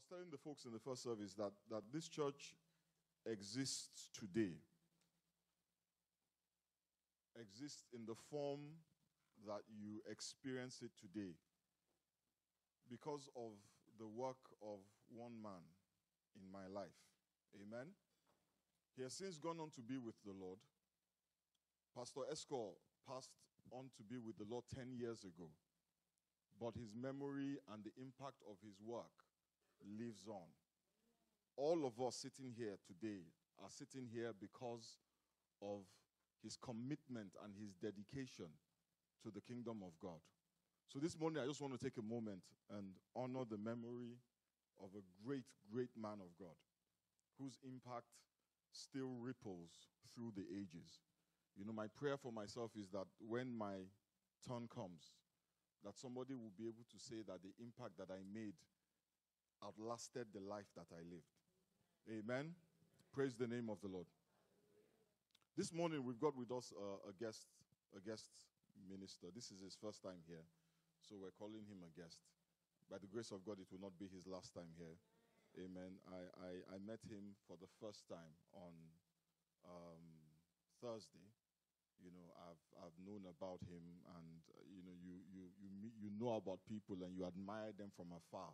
was telling the folks in the first service that this church exists today, exists in the form that you experience it today because of the work of one man in my life. Amen. He has since gone on to be with the Lord. Pastor Escort passed on to be with the Lord 10 years ago. But his memory and the impact of his work lives on. All of us sitting here today are sitting here because of his commitment and his dedication to the kingdom of God. So this morning, I just want to take a moment and honor the memory of a great, great man of God whose impact still ripples through the ages. You know, my prayer for myself is that when my turn comes, that somebody will be able to say that the impact that I made outlasted the life that I lived. Amen. Praise the name of the Lord. This morning we've got with us a guest minister. This is his first time here, so we're calling him a guest. By the grace of God, it will not be his last time here. Amen. I met him for the first time on Thursday. You know, I've known about him, and you know about people and you admire them from afar,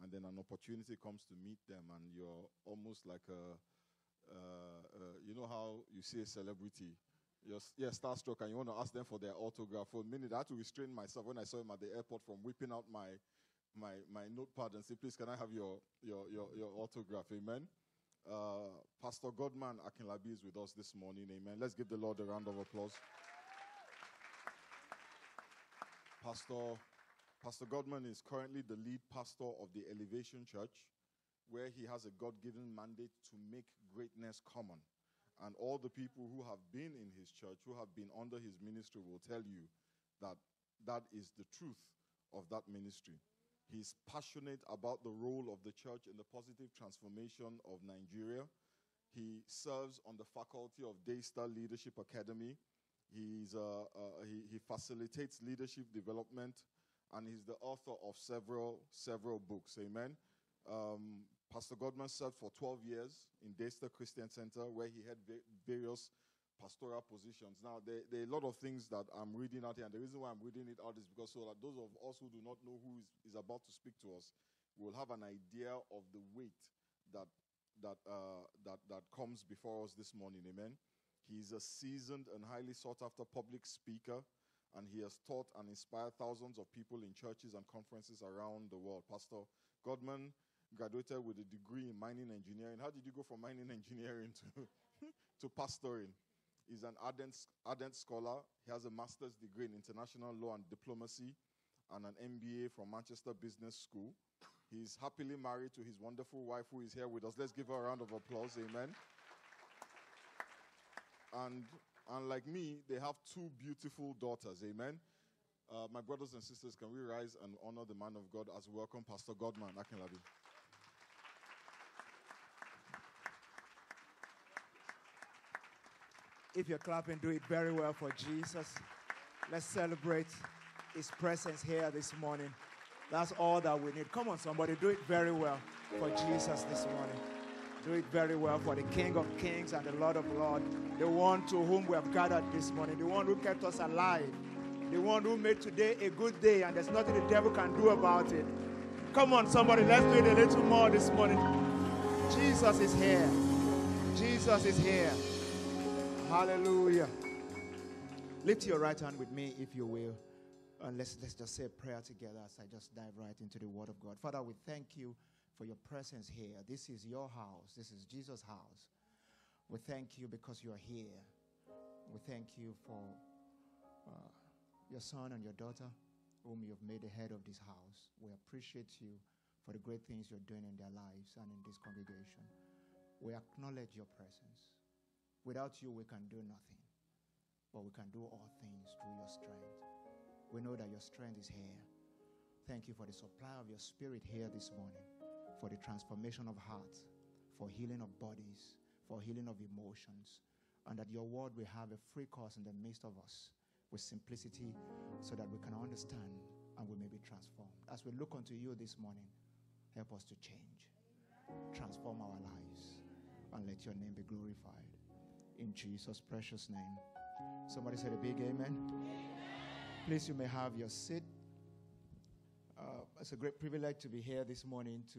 and then an opportunity comes to meet them, and you're almost like you know how you see a celebrity, you're starstruck, and you want to ask them for their autograph. For a minute, I had to restrain myself when I saw him at the airport from whipping out my notepad and say, "Please, can I have your autograph?" Amen. Pastor Godman Akinlabi is with us this morning. Amen. Let's give the Lord a round of applause. Pastor Godman is currently the lead pastor of the Elevation Church, where he has a God-given mandate to make greatness common. And all the people who have been in his church, who have been under his ministry, will tell you that that is the truth of that ministry. He's passionate about the role of the church in the positive transformation of Nigeria. He serves on the faculty of Daystar Leadership Academy. He facilitates leadership development, and he's the author of several books. Amen. Pastor Godman served for 12 years in Daystar Christian Center, where he had various pastoral positions. Now, there are a lot of things that I'm reading out here, and the reason why I'm reading it out is because so that those of us who do not know who is about to speak to us will have an idea of the weight that comes before us this morning. Amen. He's a seasoned and highly sought-after public speaker, and he has taught and inspired thousands of people in churches and conferences around the world. Pastor Godman graduated with a degree in mining engineering. How did you go from mining engineering to pastoring? He's an ardent scholar. He has a master's degree in international law and diplomacy and an MBA from Manchester Business School. He's happily married to his wonderful wife, who is here with us. Let's give her a round of applause. Amen. And like me, they have two beautiful daughters. Amen. My brothers and sisters, can we rise and honor the man of God as we welcome Pastor Godman Akinlabi? If you're clapping, do it very well for Jesus. Let's celebrate his presence here this morning. That's all that we need. Come on, somebody, do it very well for Jesus this morning. Do it very well for the King of Kings and the Lord of Lords, the one to whom we have gathered this morning, the one who kept us alive, the one who made today a good day, and there's nothing the devil can do about it. Come on, somebody, let's do it a little more this morning. Jesus is here. Jesus is here. Hallelujah. Lift your right hand with me, if you will. And let's just say a prayer together as I just dive right into the Word of God. Father, we thank you for your presence here. This is your house. This is Jesus' house. We thank you because you are here. We thank you for your son and your daughter, whom you have made the head of this house. We appreciate you for the great things you're doing in their lives and in this congregation. We acknowledge your presence. Without you, we can do nothing, but we can do all things through your strength. We know that your strength is here. Thank you for the supply of your spirit here this morning, for the transformation of hearts, for healing of bodies, for healing of emotions, and that your word will have a free course in the midst of us with simplicity so that we can understand and we may be transformed. As we look unto you this morning, help us to change, transform our lives, and let your name be glorified. In Jesus' precious name. Somebody said a big amen. Please, you may have your seat. It's a great privilege to be here this morning to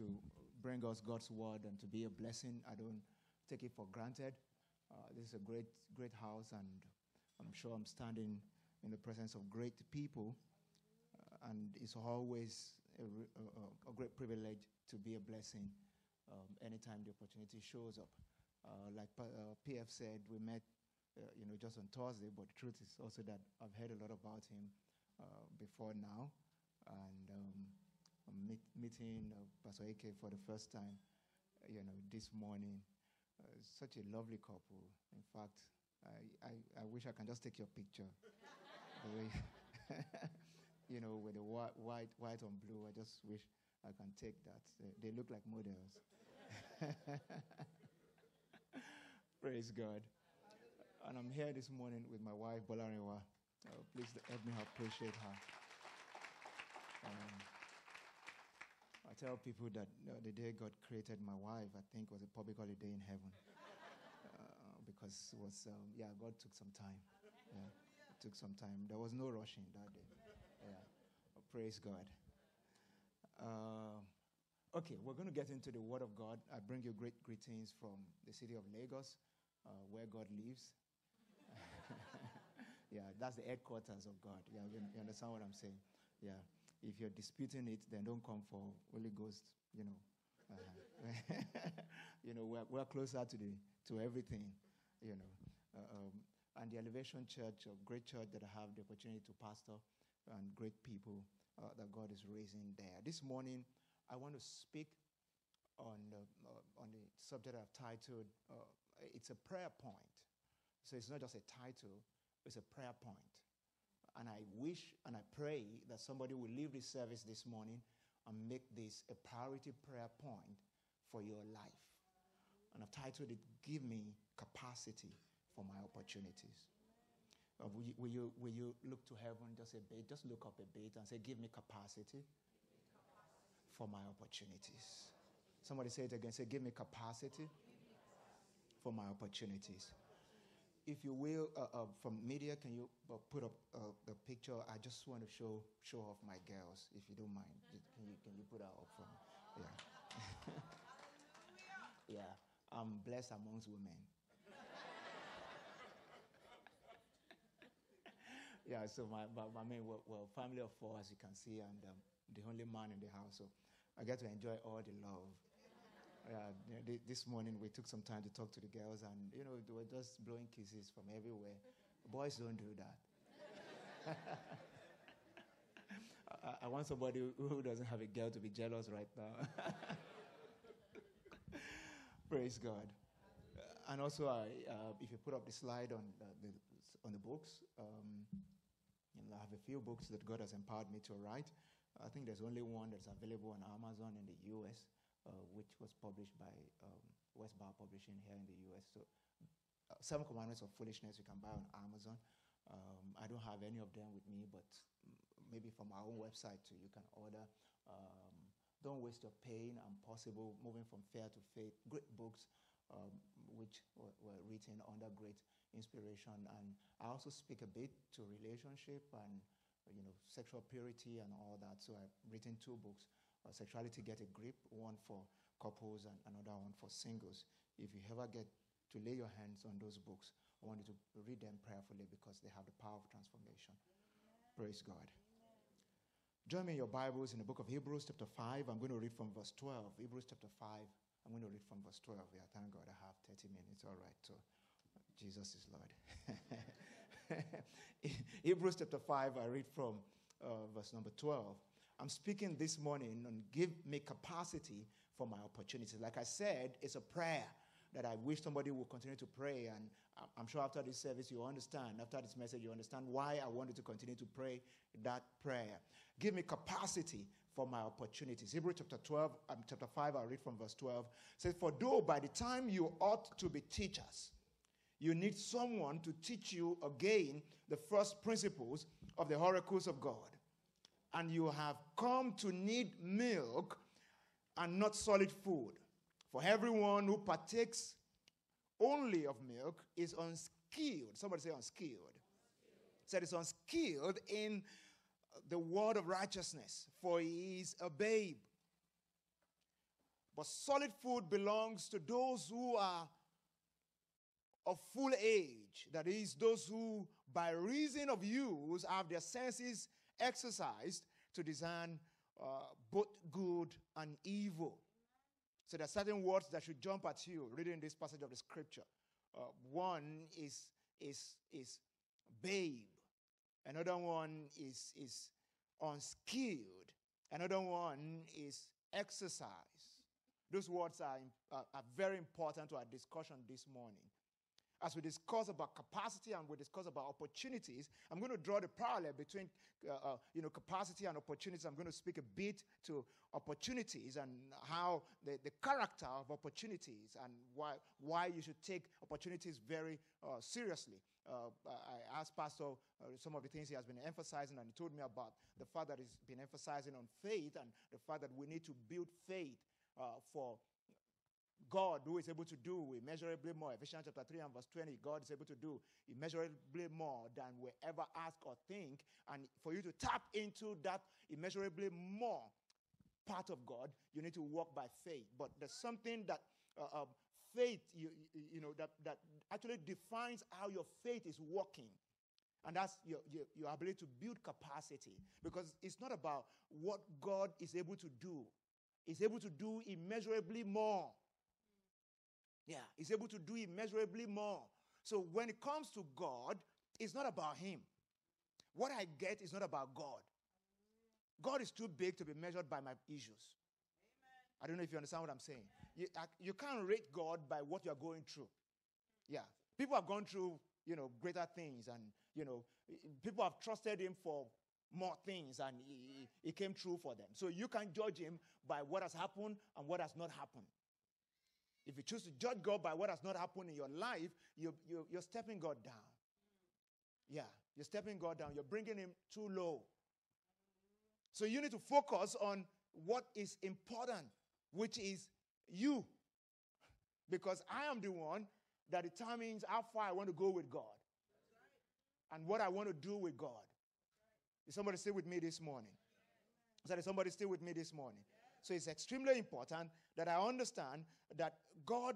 bring us God's word and to be a blessing. I don't take it for granted. This is a great house, and I'm sure I'm standing in the presence of great people. And it's always a great privilege to be a blessing anytime the opportunity shows up. Like PF said, we met just on Thursday, but the truth is also that I've heard a lot about him before now. And I'm meeting Pastor AK for the first time, this morning. Such a lovely couple. In fact, I wish I can just take your picture. The way with the white on blue. I just wish I can take that. They look like models. Praise God. And I'm here this morning with my wife, Bolarewa. Please help me appreciate her. I tell people that the day God created my wife, I think was a public holiday in heaven. Because it was, God took some time. Yeah, it took some time. There was no rushing that day. Yeah, praise God. Okay, we're going to get into the Word of God. I bring you great greetings from the city of Lagos, where God lives. Yeah, that's the headquarters of God. Yeah, you understand what I'm saying? Yeah. If you're disputing it, then don't come for Holy Ghost. We're closer to everything. And the Elevation Church, a great church that I have the opportunity to pastor, and great people that God is raising there. This morning, I want to speak on the subject I've titled. It's a prayer point. So it's not just a title; it's a prayer point. And I wish and I pray that somebody will leave this service this morning and make this a priority prayer point for your life. And I've titled it, Give Me Capacity for My Opportunities. Will you look to heaven just a bit? Just look up a bit and say, give me capacity for my opportunities. Somebody say it again. Say, give me capacity for my opportunities. If you will, from media, can you put up the picture? I just want to show off my girls, if you don't mind. Can you put that up for me? Yeah. Yeah. I'm blessed amongst women. Yeah. So my men were family of 4, as you can see, and the only man in the house. So I get to enjoy all the love. This morning we took some time to talk to the girls, and they were just blowing kisses from everywhere. Boys don't do that. I want somebody who doesn't have a girl to be jealous right now. Praise God. And also, if you put up the slide on the books, I have a few books that God has empowered me to write. I think there's only one that's available on Amazon in the U.S., which was published by Westbar Publishing here in the U.S. So, 7 Commandments of Foolishness you can buy on Amazon. I don't have any of them with me, but maybe from our own website too, you can order. Don't Waste Your Pain and Possible, Moving from Fear to Faith. Great books which were written under great inspiration. And I also speak a bit to relationship and sexual purity and all that. So I've written 2 books. Sexuality Get a Grip, one for couples and another one for singles. If you ever get to lay your hands on those books, I want you to read them prayerfully because they have the power of transformation. Praise God. Join me in your Bibles in the book of Hebrews chapter 5. I'm going to read from verse 12. Hebrews chapter 5. I'm going to read from verse 12. Yeah, thank God I have 30 minutes. All right. So Jesus is Lord. Hebrews chapter 5, I read from verse number 12. I'm speaking this morning on give me capacity for my opportunities. Like I said, it's a prayer that I wish somebody would continue to pray. And I'm sure after this service, you understand. After this message, you understand why I wanted to continue to pray that prayer. Give me capacity for my opportunities. Hebrews chapter 5, I'll read from verse 12. It says, for though by the time you ought to be teachers, you need someone to teach you again the first principles of the oracles of God. And you have come to need milk and not solid food. For everyone who partakes only of milk is unskilled. Somebody say unskilled. Said it's unskilled in the word of righteousness, for he is a babe. But solid food belongs to those who are of full age, that is, those who by reason of use have their senses exercised to discern both good and evil. So there are certain words that should jump at you reading this passage of the scripture. One is babe. Another one is unskilled. Another one is exercise. Those words are very important to our discussion this morning. As we discuss about capacity and we discuss about opportunities, I'm going to draw the parallel between capacity and opportunities. I'm going to speak a bit to opportunities and how the character of opportunities and why you should take opportunities very seriously. I asked Pastor some of the things he has been emphasizing, and he told me about the fact that he's been emphasizing on faith and the fact that we need to build faith for God, who is able to do immeasurably more. Ephesians chapter 3 and verse 20, God is able to do immeasurably more than we ever ask or think. And for you to tap into that immeasurably more part of God, you need to walk by faith. But there's something that faith, that actually defines how your faith is working. And that's your ability to build capacity. Because it's not about what God is able to do. He's able to do immeasurably more. Yeah, he's able to do immeasurably more. So when it comes to God, it's not about him. What I get is not about God. God is too big to be measured by my issues. Amen. I don't know if you understand what I'm saying. You can't rate God by what you're going through. Yeah, people have gone through, greater things, and, people have trusted him for more things, and he came true for them. So you can't judge him by what has happened and what has not happened. If you choose to judge God by what has not happened in your life, you're stepping God down. Yeah, you're stepping God down. You're bringing him too low. So you need to focus on what is important, which is you. Because I am the one that determines how far I want to go with God. And what I want to do with God. Is somebody still with me this morning? Is somebody still with me this morning? So it's extremely important that I understand that God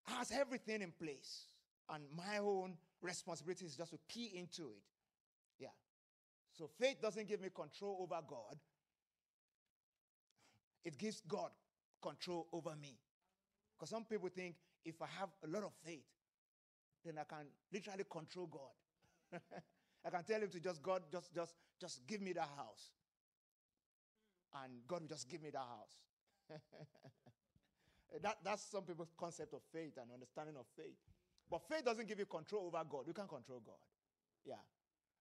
has everything in place. And my own responsibility is just to key into it. Yeah. So faith doesn't give me control over God. It gives God control over me. Because some people think if I have a lot of faith, then I can literally control God. I can tell him to just give me that house. And God will just give me that house. That's some people's concept of faith and understanding of faith. But faith doesn't give you control over God. You can't control God. Yeah.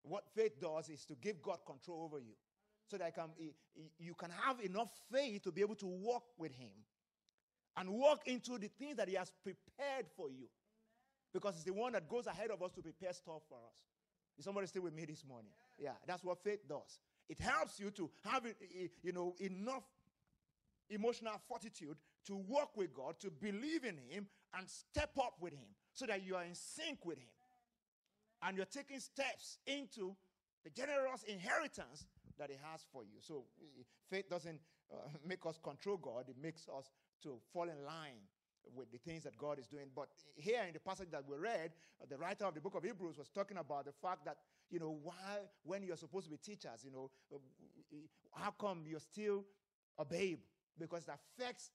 What faith does is to give God control over you. So that you can have enough faith to be able to walk with him. And walk into the things that he has prepared for you. Because it's the one that goes ahead of us to prepare stuff for us. Is somebody still with me this morning? Yeah, that's what faith does. It helps you to have enough emotional fortitude to walk with God, to believe in him, and step up with him so that you are in sync with him. And you're taking steps into the generous inheritance that he has for you. So faith doesn't make us control God. It makes us to fall in line with the things that God is doing. But here in the passage that we read, the writer of the book of Hebrews was talking about the fact that, when you're supposed to be teachers, how come you're still a babe? Because it affects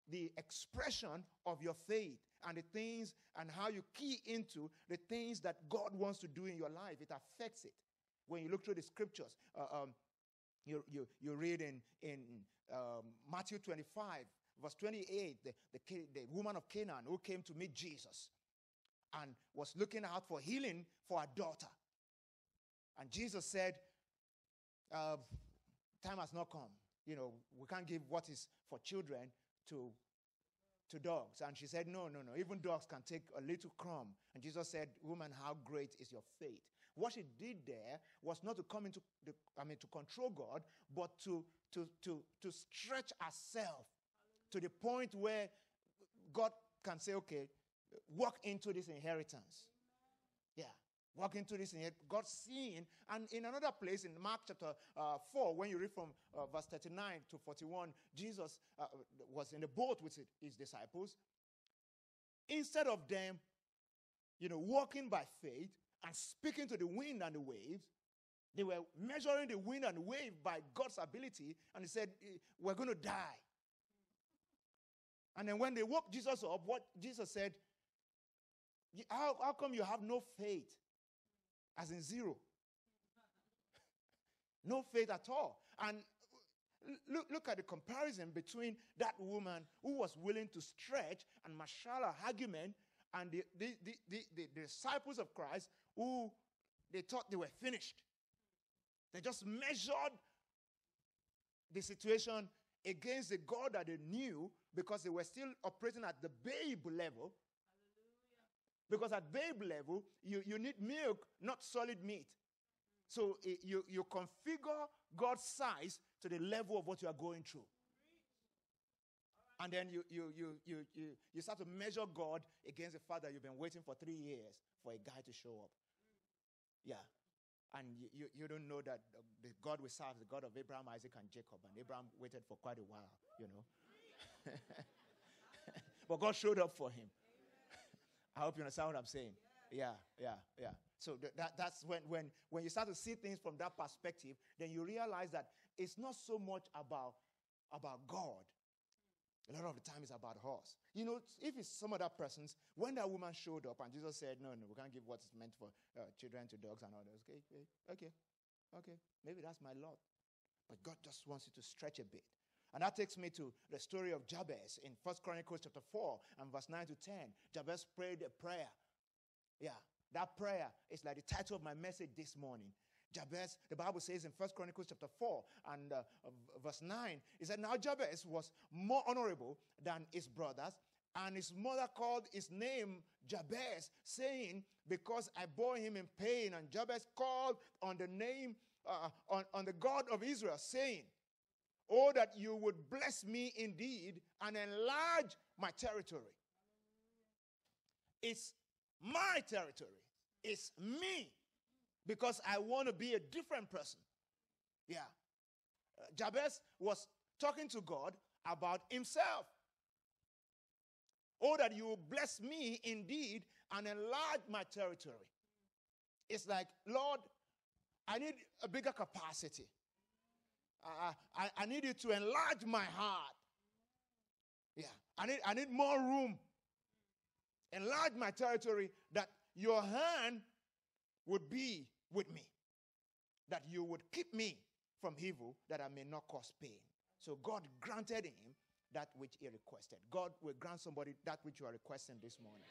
the expression of your faith and the things and how you key into the things that God wants to do in your life. It affects it. When you look through the scriptures, you read in Matthew 25, verse 28, the woman of Canaan who came to meet Jesus and was looking out for healing for her daughter. And Jesus said, time has not come. We can't give what is for children to dogs. And she said, no. Even dogs can take a little crumb. And Jesus said, woman, how great is your faith? What she did there was not to come to control God, but to to stretch ourselves to the point where God can say, okay, walk into this inheritance. Yeah, walk into this inheritance. God seeing. And in another place, in Mark chapter 4, when you read from verse 39 to 41, Jesus was in the boat with his disciples. Instead of them, walking by faith and speaking to the wind and the waves, they were measuring the wind and the wave by God's ability, and he said, we're going to die. And then when they woke Jesus up, what Jesus said, how come you have no faith? As in zero. No faith at all. And look at the comparison between that woman who was willing to stretch and marshal her argument and the disciples of Christ who they thought they were finished. They just measured the situation against the God that they knew because they were still operating at the babe level. Hallelujah. Because at babe level, you need milk, not solid meat. So you configure God's size to the level of what you are going through. And then you start to measure God against the fact that you've been waiting for 3 years for a guy to show up. Yeah. And you don't know that the God we serve is the God of Abraham, Isaac, and Jacob. And Abraham waited for quite a while, But God showed up for him. I hope you understand what I'm saying. Yeah. So that's when you start to see things from that perspective, then you realize that it's not so much about God. A lot of the time it's about us. If it's some other persons, when that woman showed up and Jesus said, no, we can't give what's meant for children to dogs and others. Okay. Maybe that's my lot. But God just wants you to stretch a bit. And that takes me to the story of Jabez in 1 Chronicles chapter 4 and verse 9 to 10. Jabez prayed a prayer. Yeah, that prayer is like the title of my message this morning. Jabez, the Bible says in 1 Chronicles chapter 4 and verse 9, it said, now Jabez was more honorable than his brothers, and his mother called his name Jabez, saying, because I bore him in pain. And Jabez called on the name, on the God of Israel, saying, oh, that you would bless me indeed and enlarge my territory. It's my territory. It's me. Because I want to be a different person. Yeah. Jabez was talking to God about himself. Oh, that you will bless me indeed and enlarge my territory. It's like, Lord, I need a bigger capacity. I need you to enlarge my heart. Yeah. I need more room. Enlarge my territory, that your hand would be with me, that you would keep me from evil, that I may not cause pain. So God granted him that which he requested. God will grant somebody that which you are requesting this morning.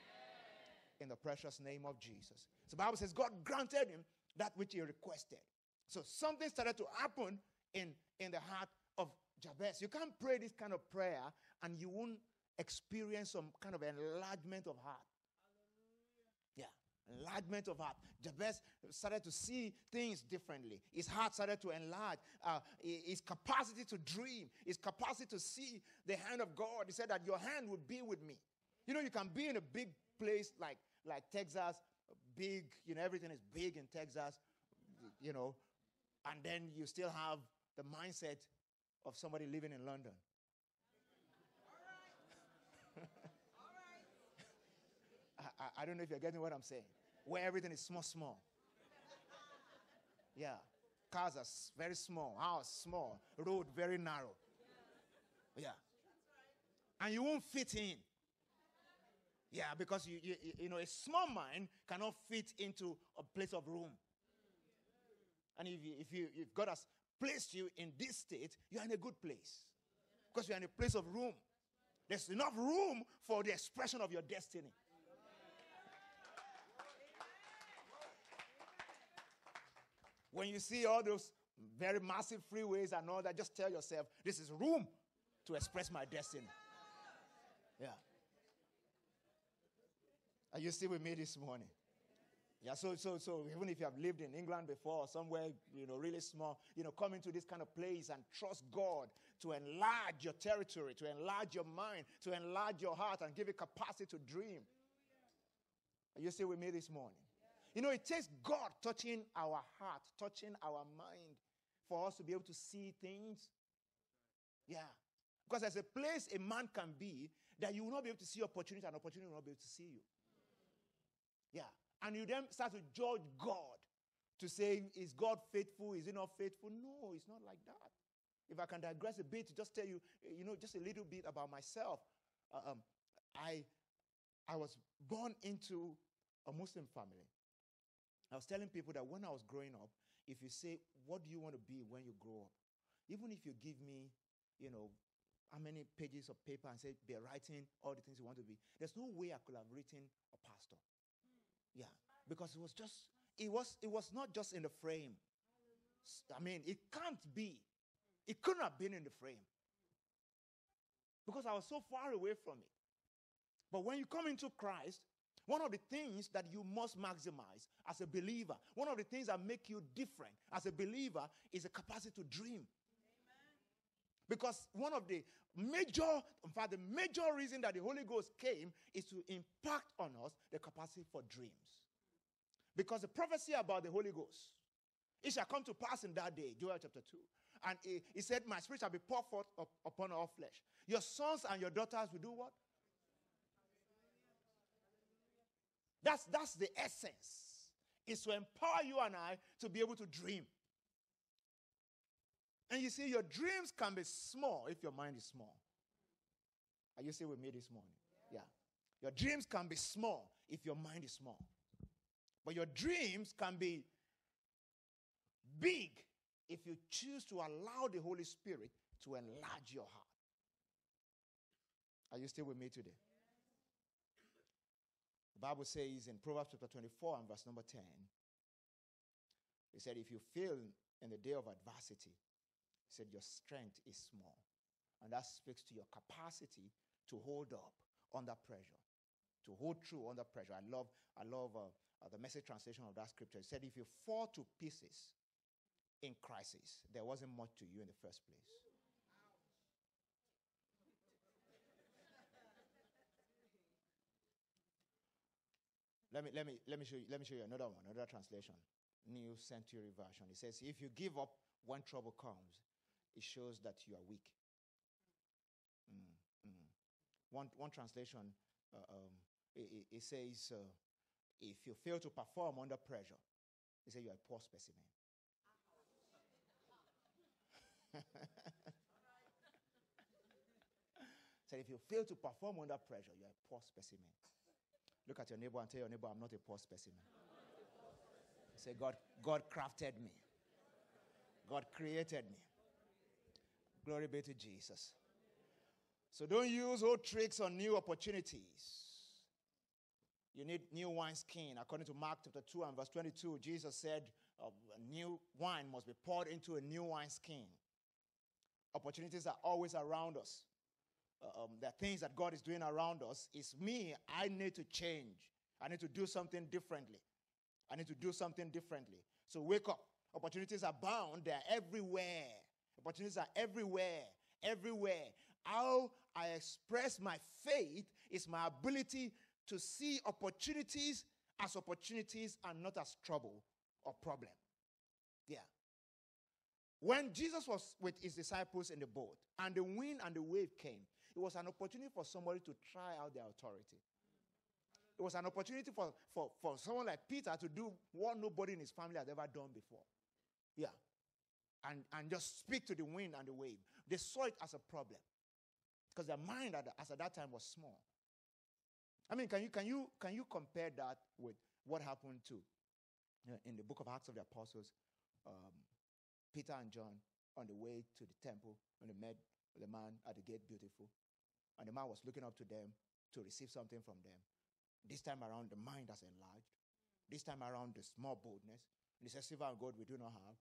In the precious name of Jesus. So the Bible says God granted him that which he requested. So something started to happen in the heart of Jabez. You can't pray this kind of prayer and you won't experience some kind of enlargement of heart. Enlargement of heart. Jabez started to see things differently. His heart started to enlarge. His capacity to dream, his capacity to see the hand of God. He said that your hand would be with me. You can be in a big place like Texas, big, everything is big in Texas, and then you still have the mindset of somebody living in London. I don't know if you're getting what I'm saying. Where everything is small. Yeah. Cars are very small. House small. Road very narrow. Yeah. And you won't fit in. Yeah, because a small mind cannot fit into a place of room. And if God has placed you in this state, you're in a good place. Because you're in a place of room. There's enough room for the expression of your destiny. When you see all those very massive freeways and all that, just tell yourself, this is room to express my destiny. Yeah. Are you still with me this morning? Yeah, so even if you have lived in England before or somewhere, really small, come into this kind of place and trust God to enlarge your territory, to enlarge your mind, to enlarge your heart and give you capacity to dream. Are you still with me this morning? It takes God touching our heart, touching our mind for us to be able to see things. Yeah. Because there's a place a man can be that you will not be able to see opportunity and opportunity will not be able to see you. Yeah. And you then start to judge God to say, is God faithful? Is he not faithful? No, it's not like that. If I can digress a bit to just tell you, just a little bit about myself. I was born into a Muslim family. I was telling people that when I was growing up, if you say, what do you want to be when you grow up? Even if you give me, how many pages of paper and say, be writing all the things you want to be, there's no way I could have written a pastor. Yeah, because it was not just in the frame. I mean, it can't be. It couldn't have been in the frame. Because I was so far away from it. But when you come into Christ, one of the things that you must maximize as a believer, one of the things that make you different as a believer is the capacity to dream. Amen. Because one of the major reason that the Holy Ghost came is to impact on us the capacity for dreams. Because the prophecy about the Holy Ghost, it shall come to pass in that day, Joel chapter 2. And he said, my spirit shall be poured forth upon all flesh. Your sons and your daughters will do what? That's the essence. Is to empower you and I to be able to dream. And you see, your dreams can be small if your mind is small. Are you still with me this morning? Yeah. Your dreams can be small if your mind is small. But your dreams can be big if you choose to allow the Holy Spirit to enlarge your heart. Are you still with me today? The Bible says in Proverbs chapter 24 and verse number 10, it said, if you fail in the day of adversity, it said your strength is small. And that speaks to your capacity to hold up under pressure, to hold true under pressure. I love the Message translation of that scripture. It said, if you fall to pieces in crisis, there wasn't much to you in the first place. Let me show you another one, another translation. New Century Version. It says, if you give up when trouble comes, it shows that you are weak. One translation, it says, if you fail to perform under pressure, it says you are a poor specimen. So if you fail to perform under pressure, you are a poor specimen. Look at your neighbor and tell your neighbor, I'm not a poor specimen. Say, God crafted me. God created me. Glory be to Jesus. So don't use old tricks on new opportunities. You need new wineskin. According to Mark chapter 2 and verse 22, Jesus said, new wine must be poured into a new wineskin. Opportunities are always around us. There are things that God is doing around us. It's me. I need to change. I need to do something differently. I need to do something differently. So wake up. Opportunities are bound. They're everywhere. Opportunities are everywhere. Everywhere. How I express my faith is my ability to see opportunities as opportunities and not as trouble or problem. Yeah. When Jesus was with his disciples in the boat and the wind and the wave came, it was an opportunity for somebody to try out their authority. It was an opportunity for someone like Peter to do what nobody in his family had ever done before. Yeah. And just speak to the wind and the wave. They saw it as a problem because their mind as at that time was small. I mean, can you compare that with what happened to in the book of Acts of the Apostles? Peter and John on the way to the temple when they met the man at the gate, Beautiful. And the man was looking up to them to receive something from them. This time around, the mind has enlarged. This time around, the small boldness. And he says, silver and gold we do not have,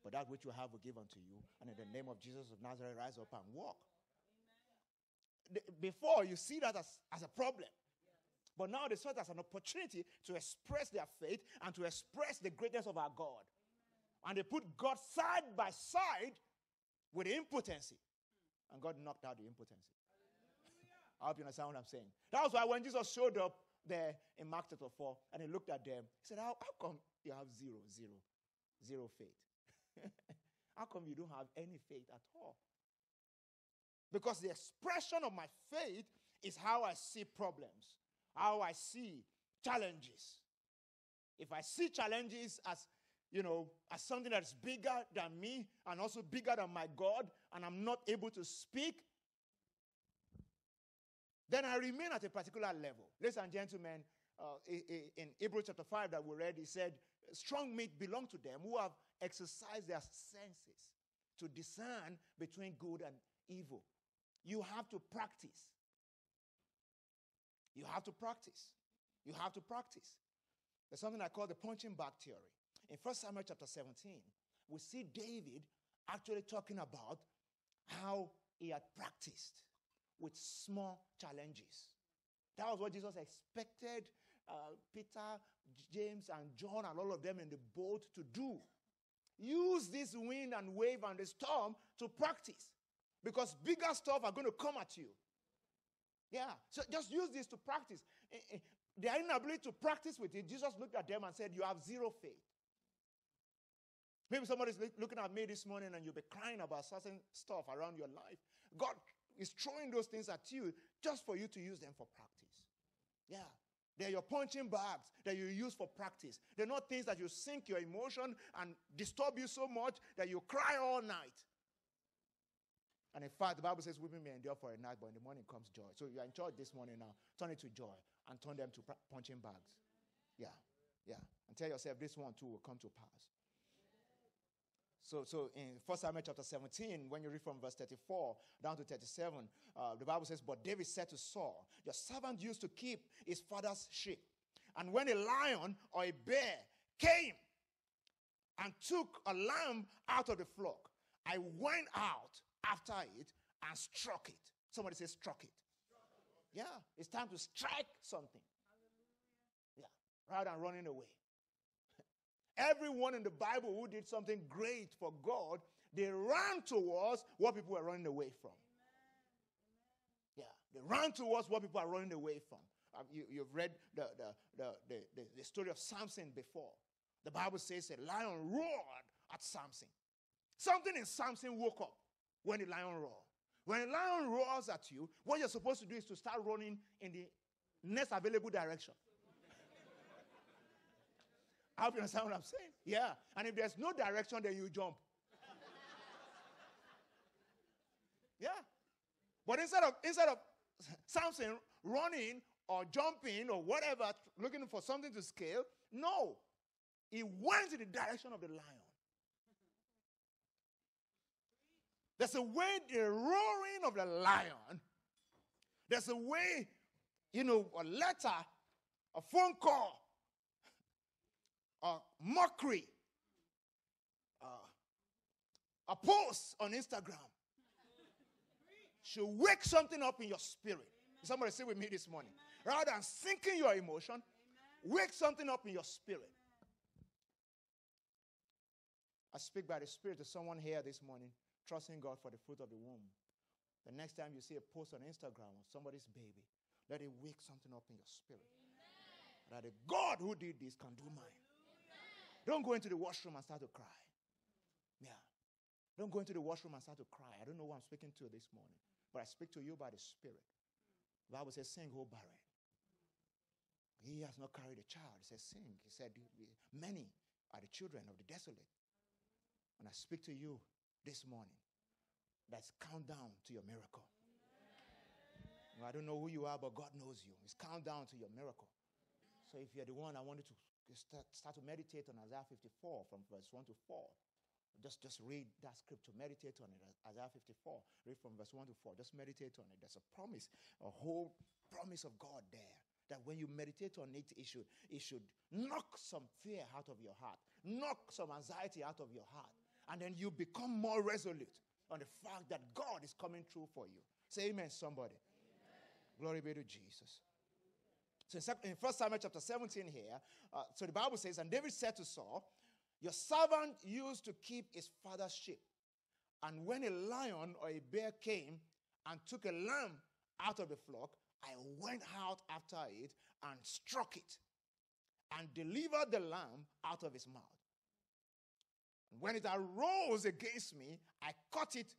but that which you have will give unto you. And in the name of Jesus of Nazareth, rise up and walk. Before, you see that as a problem. But now they saw it as an opportunity to express their faith and to express the greatness of our God. And they put God side by side with the impotency. And God knocked out the impotency. I hope you understand what I'm saying. That was why when Jesus showed up there in Mark chapter 4 and he looked at them, he said, how come you have zero faith? How come you don't have any faith at all? Because the expression of my faith is how I see problems, how I see challenges. If I see challenges as, as something that's bigger than me and also bigger than my God, and I'm not able to speak, then I remain at a particular level. Ladies and gentlemen, in Hebrews chapter 5 that we read, he said, strong meat belong to them who have exercised their senses to discern between good and evil. You have to practice. You have to practice. You have to practice. There's something I call the punching bag theory. In 1 Samuel chapter 17, we see David actually talking about how he had practiced with small challenges. That was what Jesus expected Peter, James, and John, and all of them in the boat to do. Use this wind and wave and the storm to practice. Because bigger stuff are going to come at you. Yeah, so just use this to practice. Their inability to practice with it, Jesus looked at them and said, you have zero faith. Maybe somebody's looking at me this morning and you'll be crying about certain stuff around your life. God is throwing those things at you just for you to use them for practice. Yeah. They're your punching bags that you use for practice. They're not things that you sink your emotion and disturb you so much that you cry all night. And in fact, the Bible says weeping may endure for a night, but in the morning comes joy. So you're in church this morning now. Turn it to joy and turn them to punching bags. Yeah. And tell yourself this one too will come to pass. So in 1 Samuel chapter 17, when you read from verse 34 down to 37, the Bible says, but David said to Saul, your servant used to keep his father's sheep. And when a lion or a bear came and took a lamb out of the flock, I went out after it and struck it. Somebody say struck it. Yeah, it's time to strike something. Yeah, rather than running away. Everyone in the Bible who did something great for God, they ran towards what people were running away from. Yeah, they ran towards what people are running away from. You've read the story of Samson before. The Bible says a lion roared at Samson. Something in Samson woke up when the lion roared. When a lion roars at you, what you're supposed to do is to start running in the next available direction. I hope you understand what I'm saying. Yeah. And if there's no direction, then you jump. Yeah. But instead of Samson running or jumping or whatever, looking for something to scale, no. He went in the direction of the lion. There's a way the roaring of the lion. There's a way, a letter, a phone call, a mockery, a post on Instagram should wake something up in your spirit. Somebody say with me this morning. Rather than sinking your emotion, wake something up in your spirit. I speak by the Spirit to someone here this morning, trusting God for the fruit of the womb. The next time you see a post on Instagram of somebody's baby, let it wake something up in your spirit. Amen. That the God who did this can do mine. Amen. Don't go into the washroom and start to cry. Yeah. Don't go into the washroom and start to cry. I don't know who I'm speaking to this morning, but I speak to you by the Spirit. The Bible says, sing, O barren. He has not carried a child. He says, sing. He said, many are the children of the desolate. And I speak to you this morning. That's countdown to your miracle. Well, I don't know who you are, but God knows you. It's countdown to your miracle. So if you're the one, I want you to start to meditate on Isaiah 54 from verse 1 to 4. Just read that scripture. Meditate on it. Isaiah 54. Read from verse 1 to 4. Just meditate on it. There's a promise, a whole promise of God there. That when you meditate on it, it should knock some fear out of your heart. Knock some anxiety out of your heart. And then you become more resolute on the fact that God is coming through for you. Say amen, somebody. Amen. Glory be to Jesus. So in 1 Samuel chapter 17 here, so the Bible says, and David said to Saul, your servant used to keep his father's sheep. And when a lion or a bear came and took a lamb out of the flock, I went out after it and struck it and delivered the lamb out of his mouth. And when it arose against me, I caught it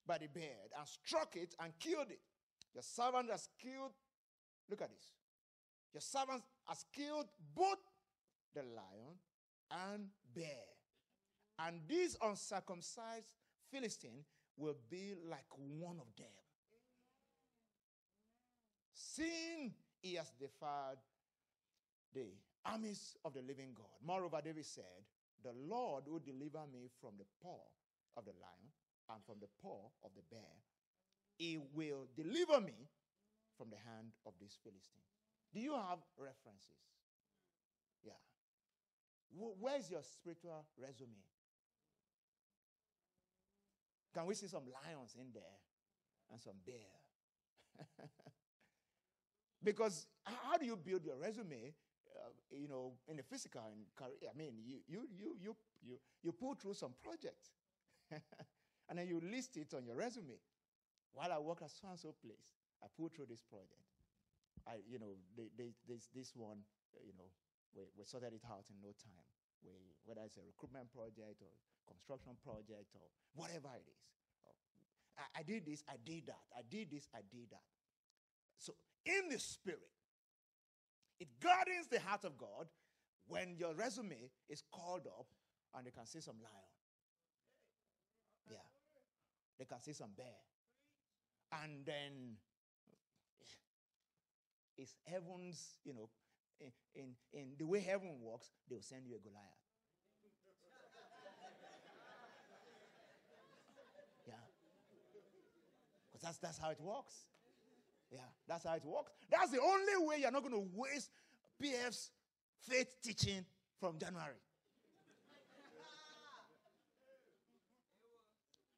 by the beard and struck it and killed it. Your servant has killed, look at this. Your servant has killed both the lion and bear. And this uncircumcised Philistine will be like one of them. Seeing he has defied the armies of the living God. Moreover, David said, the Lord will deliver me from the paw of the lion and from the paw of the bear. He will deliver me from the hand of this Philistine. Do you have references? Yeah. Where's your spiritual resume? Can we see some lions in there and some bear? Because how do you build your resume? In the physical and career. I mean, you pull through some project, and then you list it on your resume. While I work at so-and-so place, I pulled through this project. This one, we sorted it out in no time. Whether it's a recruitment project or construction project or whatever it is. I did this, I did that. I did this, I did that. So in the spirit, it gardens the heart of God when your resume is called up and they can see some lion. Yeah. They can see some bear. And then it's heaven's, in the way heaven works, they will send you a Goliath. Yeah. Because that's how it works. Yeah, that's how it works. That's the only way you're not going to waste PF's faith teaching from January.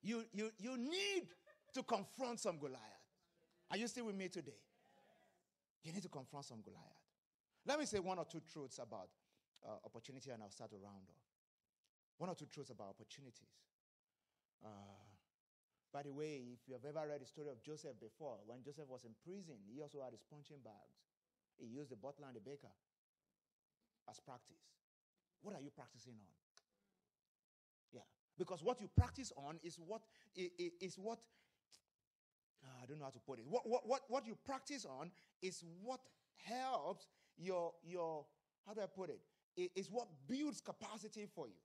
You need to confront some Goliath. Are you still with me today? You need to confront some Goliath. Let me say one or two truths about opportunity, and I'll start to round off. One or two truths about opportunities. By the way, if you have ever read the story of Joseph before, when Joseph was in prison, he also had his punching bags. He used the butler and the baker as practice. What are you practicing on? Yeah. Because what you practice on is what I don't know how to put it. What you practice on is what helps your how do I put it? It's what builds capacity for you.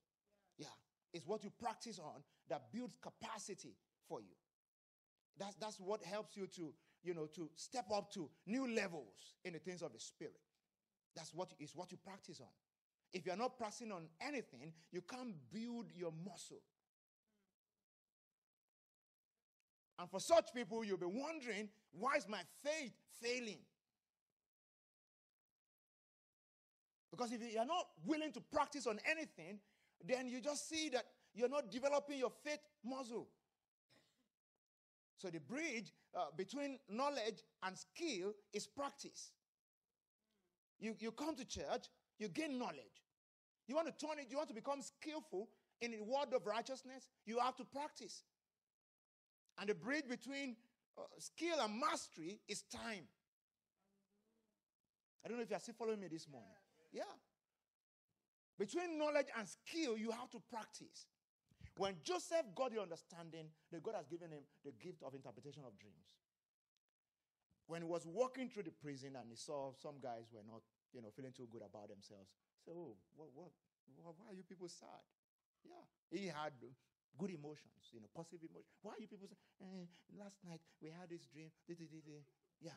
Yeah. It's what you practice on that builds capacity for you. That's what helps you to step up to new levels in the things of the spirit. That's what you practice on. If you're not practicing on anything, you can't build your muscle. And for such people, you'll be wondering, why is my faith failing? Because if you're not willing to practice on anything, then you just see that you're not developing your faith muscle. So the bridge between knowledge and skill is practice. You come to church, you gain knowledge. You want to turn it, you want to become skillful in the word of righteousness, you have to practice. And the bridge between skill and mastery is time. I don't know if you're still following me this morning. Yeah. Between knowledge and skill, you have to practice. When Joseph got the understanding that God has given him the gift of interpretation of dreams, when he was walking through the prison and he saw some guys were not, feeling too good about themselves, he said, "Oh, why are you people sad?" Yeah, he had good emotions, positive emotions. Why are you people saying, last night we had this dream? Yeah.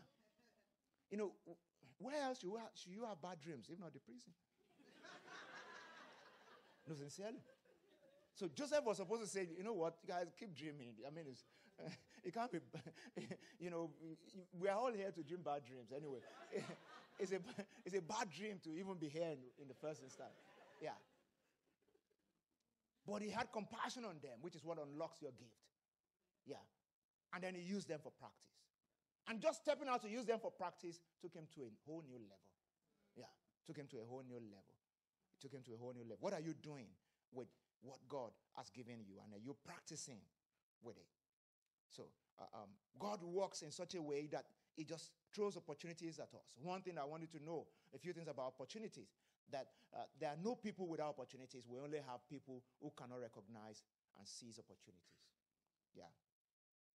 Where else should you have bad dreams, if not the prison? No, sincerely. So Joseph was supposed to say, you know what, guys, keep dreaming. I mean, it can't be, we are all here to dream bad dreams anyway. It's a bad dream to even be here in the first instance. Yeah. But he had compassion on them, which is what unlocks your gift. Yeah. And then he used them for practice. And just stepping out to use them for practice took him to a whole new level. Yeah, took him to a whole new level. It took him to a whole new level. What are you doing with what God has given you? And are you practicing with it? So, God works in such a way that He just throws opportunities at us. One thing I want you to know, a few things about opportunities, that there are no people without opportunities. We only have people who cannot recognize and seize opportunities. Yeah.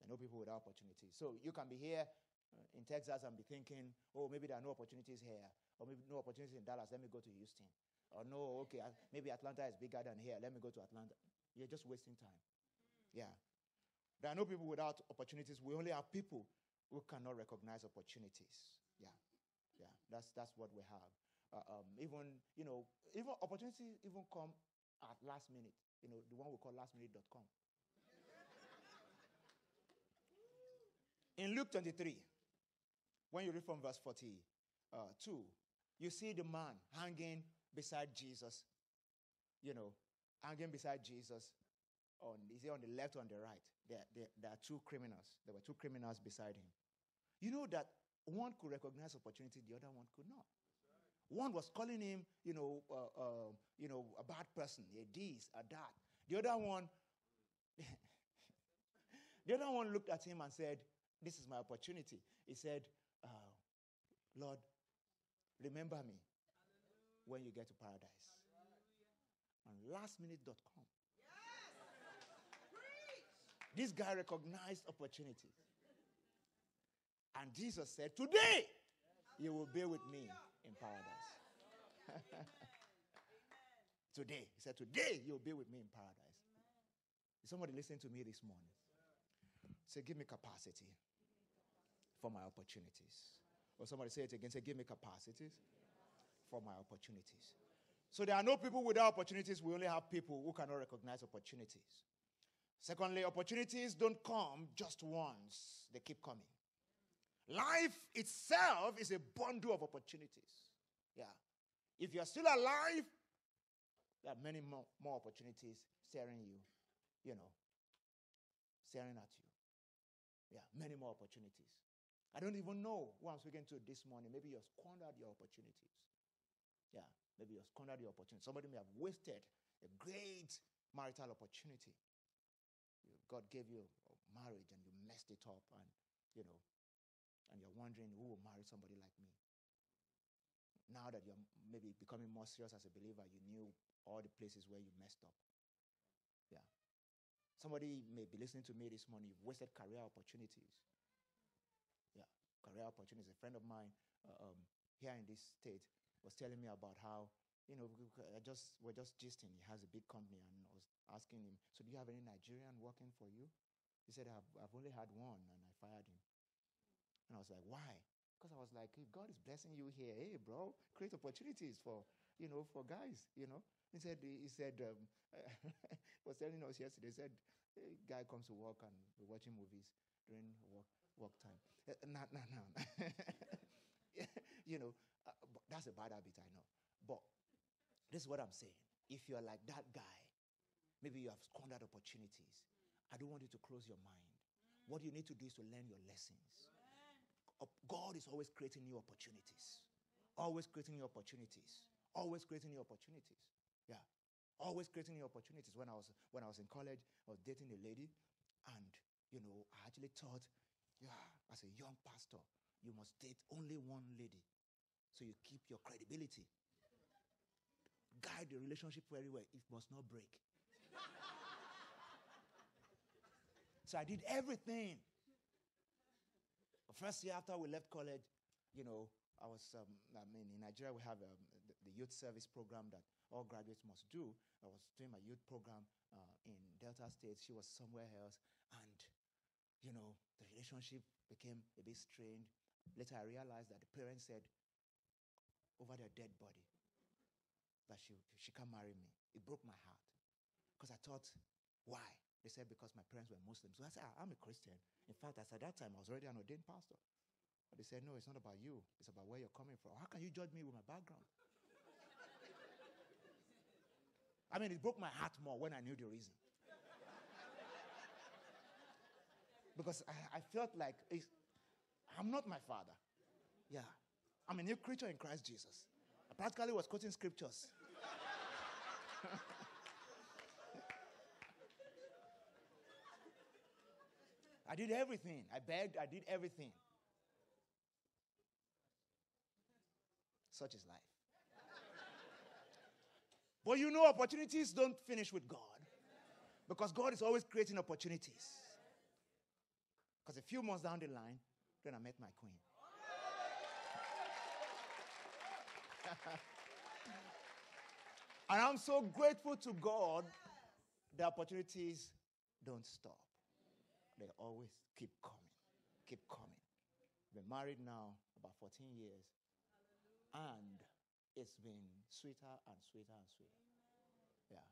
There are no people without opportunities. So you can be here in Texas and be thinking, oh, maybe there are no opportunities here. Or maybe no opportunities in Dallas. Let me go to Houston. Or no, okay, maybe Atlanta is bigger than here. Let me go to Atlanta. You're just wasting time. Yeah. There are no people without opportunities. We only have people who cannot recognize opportunities. Yeah. Yeah. That's what we have. Even opportunities even come at last minute. The one we call lastminute.com. In Luke 23, when you read from verse 42, you see the man hanging beside Jesus. Hanging beside Jesus. Is he on the left or on the right? There are two criminals. There were two criminals beside him. You know that one could recognize opportunity, the other one could not. One was calling him, a bad person, a this, a that. The other one looked at him and said, this is my opportunity. He said, Lord, remember me when you get to paradise. On lastminute.com. This guy recognized opportunity. And Jesus said, today you will be with me in paradise. Today. He said, today you'll be with me in paradise. Is somebody listening to me this morning? Say, give me capacity for my opportunities. Or somebody say it again. Say, give me capacities for my opportunities. So there are no people without opportunities. We only have people who cannot recognize opportunities. Secondly, opportunities don't come just once. They keep coming. Life itself is a bundle of opportunities. Yeah. If you're still alive, there are many more opportunities staring you, staring at you. Yeah, many more opportunities. I don't even know who I'm speaking to this morning. Maybe you've squandered your opportunities. Yeah, maybe you've squandered your opportunity. Somebody may have wasted a great marital opportunity. God gave you a marriage and you messed it up, and you're wondering who will marry somebody like me. Now that you're maybe becoming more serious as a believer, you knew all the places where you messed up. Yeah. Somebody may be listening to me this morning. You've wasted career opportunities. Yeah, career opportunities. A friend of mine here in this state was telling me about how, we're just gisting. He has a big company, and I was asking him, so do you have any Nigerian working for you? He said, I've only had one, and I fired him. And I was like, why? Because I was like, if God is blessing you here, hey, bro, create opportunities for guys, He said, was telling us yesterday, he said, a guy comes to work and we're watching movies during work time. No. That's a bad habit, I know. But this is what I'm saying. If you're like that guy, maybe you have squandered opportunities. I don't want you to close your mind. What you need to do is to learn your lessons. God is always creating new opportunities. Always creating new opportunities. Always creating new opportunities. Yeah. Always creating new opportunities. When I was in college, I was dating a lady, and I actually thought, as a young pastor, you must date only one lady, so you keep your credibility. Guide the relationship very well. It must not break. So I did everything. The first year after we left college, I was, in Nigeria we have the youth service program that all graduates must do. I was doing my youth program in Delta State. She was somewhere else. And, the relationship became a bit strained. Later I realized that the parents said, over their dead body, that she can't marry me. It broke my heart. Because I thought, why? They said, because my parents were Muslims. So I said, I'm a Christian. In fact, at that time, I was already an ordained pastor. But they said, no, it's not about you. It's about where you're coming from. How can you judge me with my background? I mean, it broke my heart more when I knew the reason. Because I felt like, I'm not my father. Yeah. I'm a new creature in Christ Jesus. I practically was quoting scriptures. I did everything. I begged. I did everything. Such is life. But you know, opportunities don't finish with God. Because God is always creating opportunities. Because a few months down the line, then I met my queen. And I'm so grateful to God, the opportunities don't stop. They always keep coming. Keep coming. Been married now about 14 years. And it's been sweeter and sweeter and sweeter. Yeah.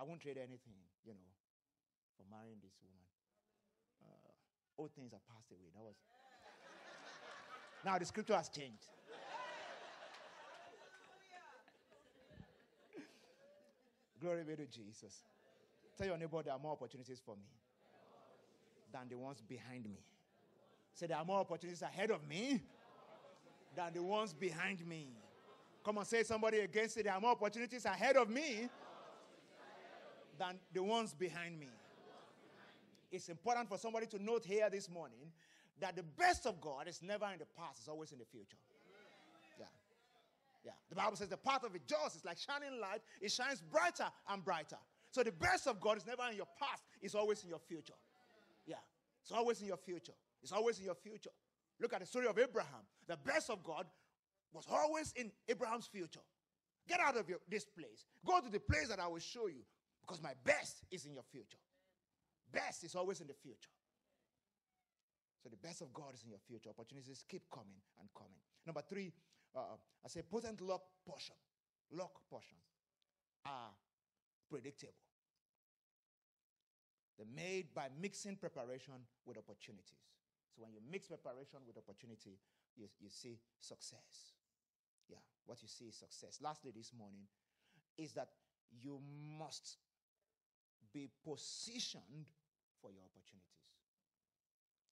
I won't trade anything, for marrying this woman. Old things have passed away. Now the scripture has changed. Glory be to Jesus. Tell your neighbor there are more opportunities for me than the ones behind me. Say there are more opportunities ahead of me than the ones behind me. Come on, say somebody again. Say there are more opportunities ahead of me than the ones behind me. It's important for somebody to note here this morning that the best of God is never in the past, it's always in the future. Yeah. The Bible says the path of the just is like shining light. It shines brighter and brighter. So the best of God is never in your past, it's always in your future. Yeah. It's always in your future. It's always in your future. Look at the story of Abraham. The best of God was always in Abraham's future. Get out of this place. Go to the place that I will show you. Because my best is in your future. Best is always in the future. So the best of God is in your future. Opportunities keep coming and coming. Number 3, I say potent luck portions are predictable. They're made by mixing preparation with opportunities. So when you mix preparation with opportunity, you see success. Yeah, what you see is success. Lastly this morning is that you must be positioned for your opportunities.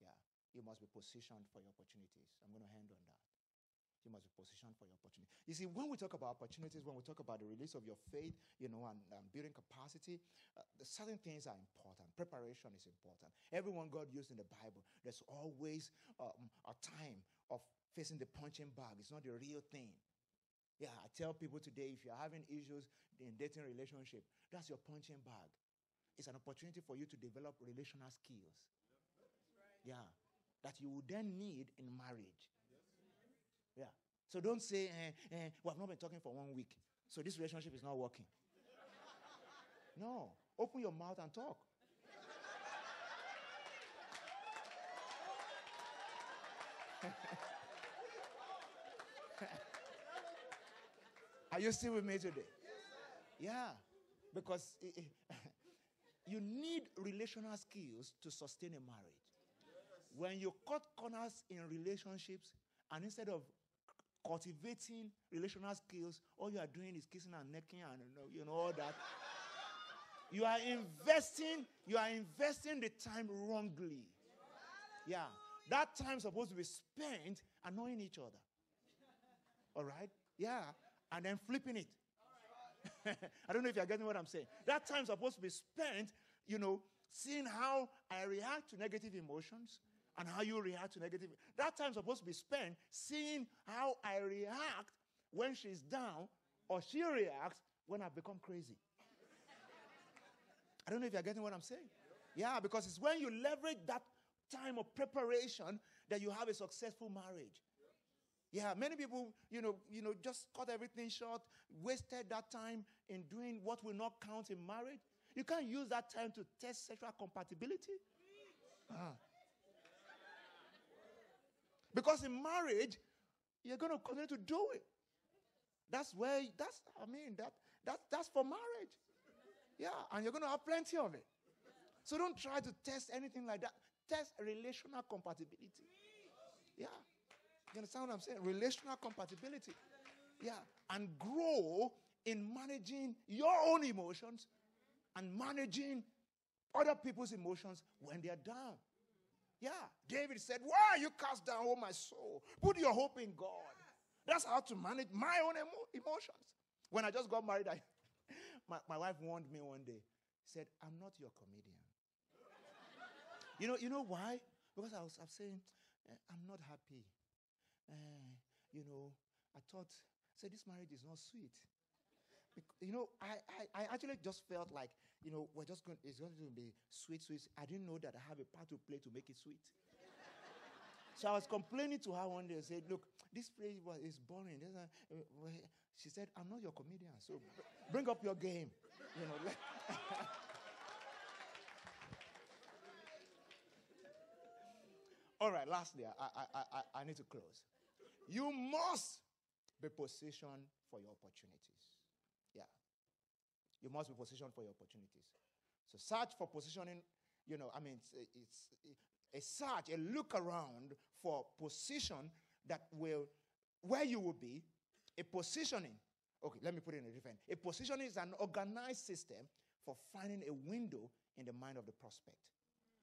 Yeah, you must be positioned for your opportunities. I'm going to hand on that. You must be positioned for your opportunity. You see, when we talk about opportunities, when we talk about the release of your faith, and building capacity, certain things are important. Preparation is important. Everyone God used in the Bible, there's always a time of facing the punching bag. It's not the real thing. Yeah, I tell people today, if you're having issues in dating relationship, that's your punching bag. It's an opportunity for you to develop relational skills. Yeah, that you will then need in marriage. Yeah. So don't say, well, I've not been talking for 1 week, so this relationship is not working. No. Open your mouth and talk. Are you still with me today? Yeah. Because you need relational skills to sustain a marriage. When you cut corners in relationships, and instead of cultivating relational skills, all you are doing is kissing and necking and all that. You are investing the time wrongly. Yeah. That time is supposed to be spent annoying each other. All right? Yeah. And then flipping it. I don't know if you're getting what I'm saying. That time is supposed to be spent, seeing how I react to negative emotions and how you react to negative. That time is supposed to be spent seeing how I react when she's down or she reacts when I become crazy. I don't know if you're getting what I'm saying. Yeah, because it's when you leverage that time of preparation that you have a successful marriage. Yeah, many people, just cut everything short, wasted that time in doing what will not count in marriage. You can't use that time to test sexual compatibility. Because in marriage, you're going to continue to do it. That's for marriage. Yeah, and you're going to have plenty of it. So don't try to test anything like that. Test relational compatibility. Yeah. You understand what I'm saying? Relational compatibility. Yeah. And grow in managing your own emotions and managing other people's emotions when they're down. Yeah, David said, why are you cast down, oh my soul? Put your hope in God. That's how to manage my own emotions. When I just got married, my wife warned me one day. Said, I'm not your comedian. You know why? Because I'm saying, I'm not happy. I thought, this marriage is not sweet. I actually just felt like, it's going to be sweet. I didn't know that I have a part to play to make it sweet. So I was complaining to her one day. I said, look, this place is boring. She said, I'm not your comedian, so bring up your game. All right, lastly, I need to close. You must be positioned for your opportunities. Yeah. You must be positioned for your opportunities. So search for positioning, it's a search, a look around for position where you will be, a positioning. Okay, let me put it in a different. A positioning is an organized system for finding a window in the mind of the prospect.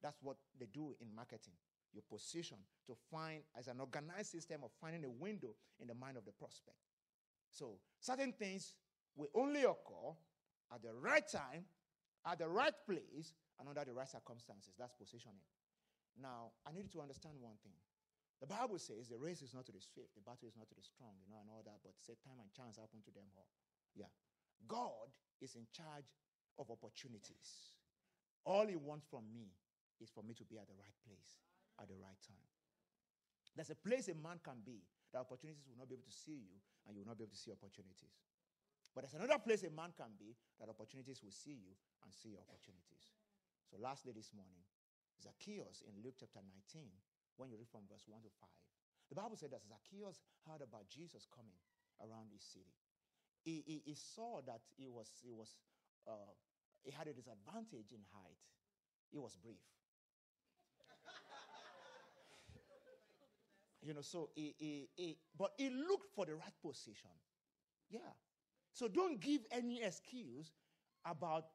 That's what they do in marketing. You position to find as an organized system of finding a window in the mind of the prospect. So certain things will only occur at the right time, at the right place, and under the right circumstances. That's positioning. Now, I need you to understand one thing. The Bible says the race is not to the swift, the battle is not to the strong, and all that, but say time and chance happen to them all. Yeah. God is in charge of opportunities. All he wants from me is for me to be at the right place at the right time. There's a place a man can be that opportunities will not be able to see you, and you will not be able to see opportunities. But there's another place a man can be that opportunities will see you and see your opportunities. So lastly this morning, Zacchaeus in Luke chapter 19, when you read from verse 1 to 5, the Bible said that Zacchaeus heard about Jesus coming around his city. He saw that he had a disadvantage in height. He was brief. But he looked for the right position. Yeah. So don't give any excuse about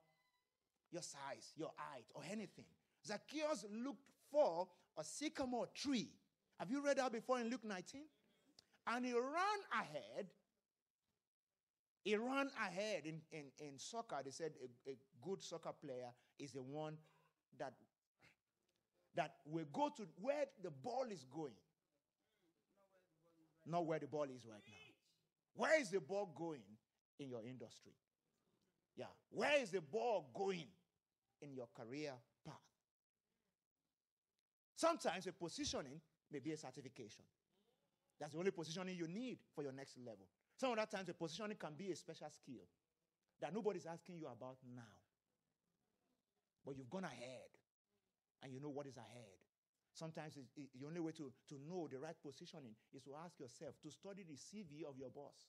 your size, your height, or anything. Zacchaeus looked for a sycamore tree. Have you read that before in Luke 19? And he ran ahead. He ran ahead in soccer. They said a good soccer player is the one that will go to where the ball is going. Not where the ball is right now. Where is the ball going in your industry? Yeah. Where is the ball going in your career path? Sometimes a positioning may be a certification. That's the only positioning you need for your next level. Some other times a positioning can be a special skill that nobody's asking you about now. But you've gone ahead and you know what is ahead. Sometimes the only way to know the right positioning is to ask yourself to study the CV of your boss.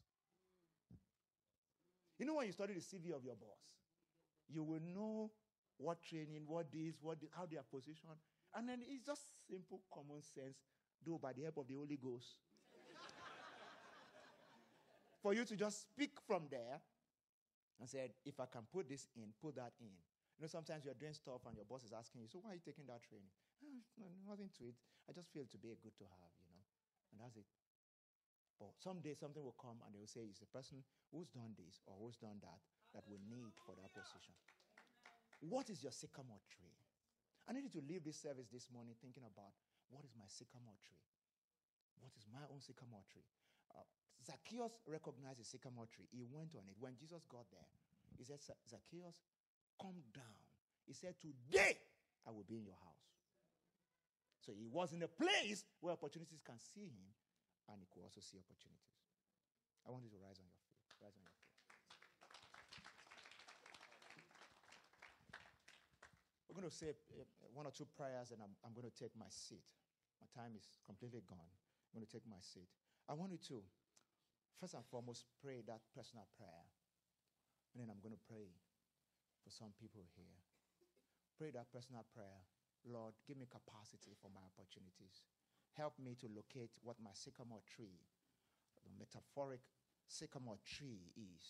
You know, when you study the CV of your boss, you will know what training, how they are positioned. And then it's just simple common sense, do by the help of the Holy Ghost. For you to just speak from there and say, if I can put this in, put that in. You know, sometimes you're doing stuff and your boss is asking you, so why are you taking that training? Nothing to it. I just feel to be good to have, and that's it. But someday something will come and they will say, it's the person who's done this or who's done that we need for that position. What is your sycamore tree? I needed to leave this service this morning thinking about, what is my sycamore tree? What is my own sycamore tree? Zacchaeus recognized the sycamore tree. He went on it. When Jesus got there, he said, Zacchaeus, come down. He said, today I will be in your house. So he was in a place where opportunities can see him, and he could also see opportunities. I want you to rise on your feet. Rise on your feet. We're going to say one or two prayers, and I'm going to take my seat. My time is completely gone. I'm going to take my seat. I want you to, first and foremost, pray that personal prayer. And then I'm going to pray for some people here. Pray that personal prayer. Lord, give me capacity for my opportunities. Help me to locate what my sycamore tree, the metaphoric sycamore tree is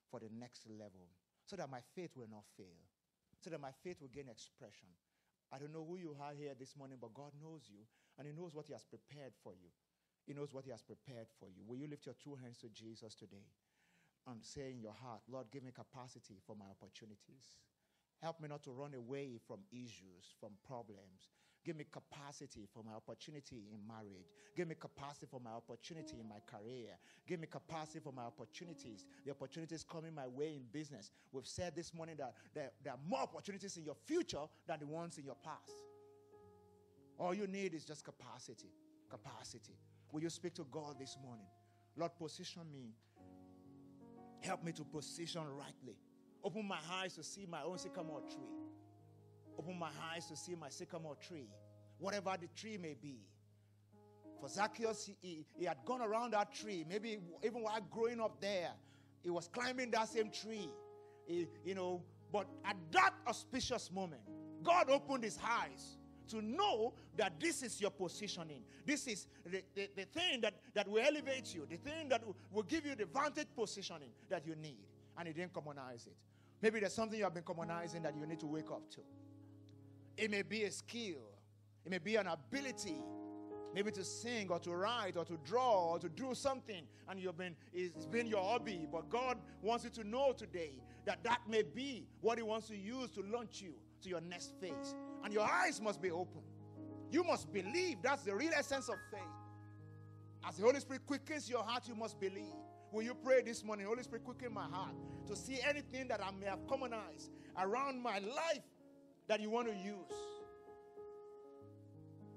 for the next level, so that my faith will not fail, so that my faith will gain expression. I don't know who you are here this morning, but God knows you, and He knows what He has prepared for you. He knows what He has prepared for you. Will you lift your two hands to Jesus today and say in your heart, Lord, give me capacity for my opportunities. Help me not to run away from issues, from problems. Give me capacity for my opportunity in marriage. Give me capacity for my opportunity in my career. Give me capacity for my opportunities, the opportunities coming my way in business. We've said this morning that there are more opportunities in your future than the ones in your past. All you need is just capacity. Capacity. Will you speak to God this morning? Lord, position me. Help me to position rightly. Open my eyes to see my own sycamore tree. Open my eyes to see my sycamore tree, whatever the tree may be. For Zacchaeus, he had gone around that tree. Maybe even while growing up there, he was climbing that same tree. But at that auspicious moment, God opened his eyes to know that this is your positioning. This is the thing that will elevate you, the thing that will give you the vantage positioning that you need. And he didn't commonize it. Maybe there's something you have been commonizing that you need to wake up to. It may be a skill. It may be an ability. Maybe to sing or to write or to draw or to do something. And it's been your hobby. But God wants you to know today that that may be what He wants to use to launch you to your next phase. And your eyes must be open. You must believe. That's the real essence of faith. As the Holy Spirit quickens your heart, you must believe. Will you pray this morning? Holy Spirit, quicken my heart to see anything that I may have commonized around my life that you want to use.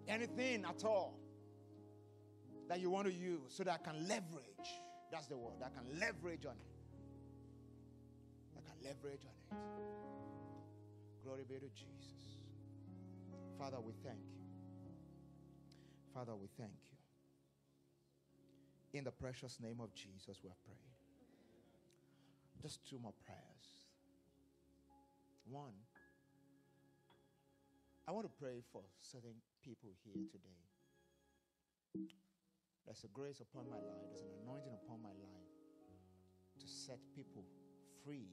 Anything at all that you want to use so that I can leverage. That's the word. That I can leverage on it. I can leverage on it. Glory be to Jesus. Father, we thank you. Father, we thank you. In the precious name of Jesus, we have prayed. Just two more prayers. One, I want to pray for certain people here today. There's a grace upon my life, there's an anointing upon my life to set people free